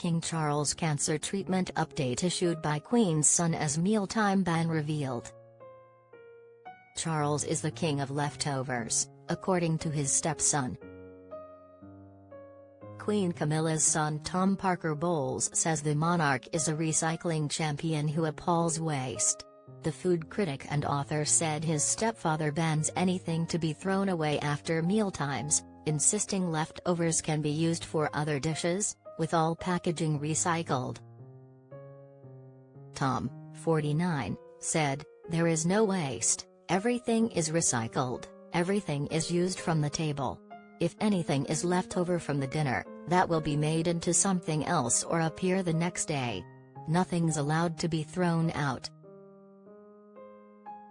King Charles cancer treatment update issued by Queen's son as mealtime ban revealed. Charles is the king of leftovers, according to his stepson. Queen Camilla's son Tom Parker Bowles says the monarch is a recycling champion who appalls waste. The food critic and author said his stepfather bans anything to be thrown away after mealtimes, insisting leftovers can be used for other dishes, with all packaging recycled. Tom, 49, said, "There is no waste, everything is recycled, everything is used from the table. If anything is left over from the dinner, that will be made into something else or appear the next day. Nothing's allowed to be thrown out."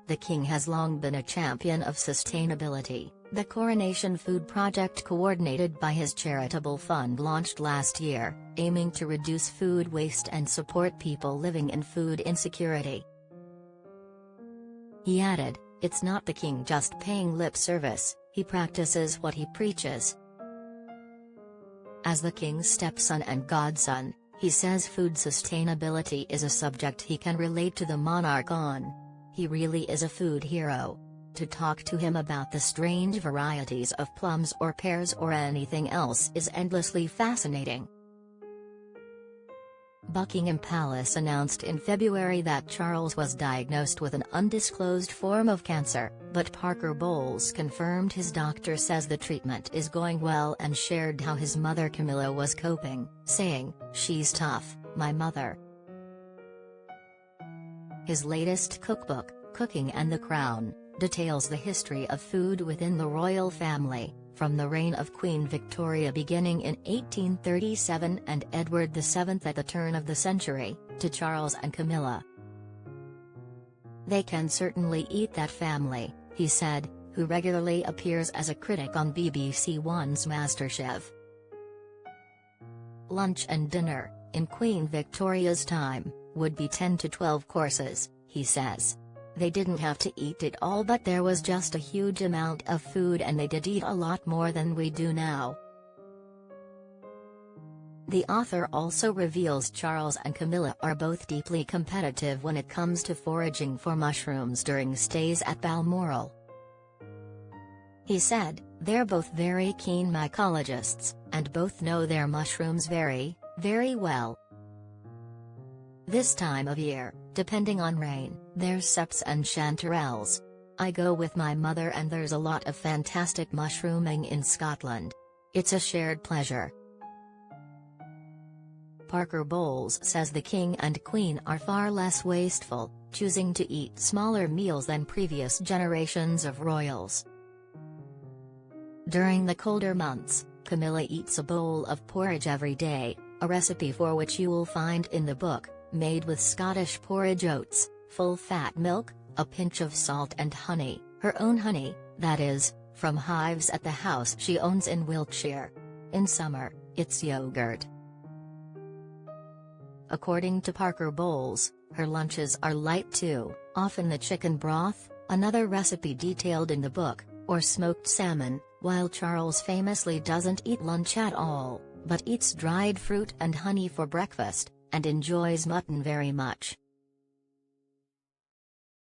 The king has long been a champion of sustainability. The Coronation Food Project, coordinated by his charitable fund, launched last year, aiming to reduce food waste and support people living in food insecurity. He added, "It's not the king just paying lip service, he practices what he preaches." As the king's stepson and godson, he says food sustainability is a subject he can relate to the monarch on. He really is a food hero. To talk to him about the strange varieties of plums or pears or anything else is endlessly fascinating. Buckingham Palace announced in February that Charles was diagnosed with an undisclosed form of cancer, but Parker Bowles confirmed his doctor says the treatment is going well and shared how his mother Camilla was coping, saying, "She's tough, my mother." His latest cookbook, Cooking and the Crown, details the history of food within the royal family, from the reign of Queen Victoria beginning in 1837 and Edward VII at the turn of the century, to Charles and Camilla. "They can certainly eat that family," he said, who regularly appears as a critic on BBC One's MasterChef. Lunch and dinner, in Queen Victoria's time, would be 10 to 12 courses, he says. "They didn't have to eat it all, but there was just a huge amount of food and they did eat a lot more than we do now." The author also reveals Charles and Camilla are both deeply competitive when it comes to foraging for mushrooms during stays at Balmoral. He said, "They're both very keen mycologists, and both know their mushrooms very, very well. This time of year, depending on rain, there's seps and chanterelles. I go with my mother and there's a lot of fantastic mushrooming in Scotland. It's a shared pleasure." Parker Bowles says the king and queen are far less wasteful, choosing to eat smaller meals than previous generations of royals. During the colder months, Camilla eats a bowl of porridge every day, a recipe for which you will find in the book, made with Scottish porridge oats, full-fat milk, a pinch of salt and honey, her own honey, that is, from hives at the house she owns in Wiltshire. In summer, it's yogurt. According to Parker Bowles, her lunches are light too, often the chicken broth, another recipe detailed in the book, or smoked salmon, while Charles famously doesn't eat lunch at all, but eats dried fruit and honey for breakfast, and enjoys mutton very much.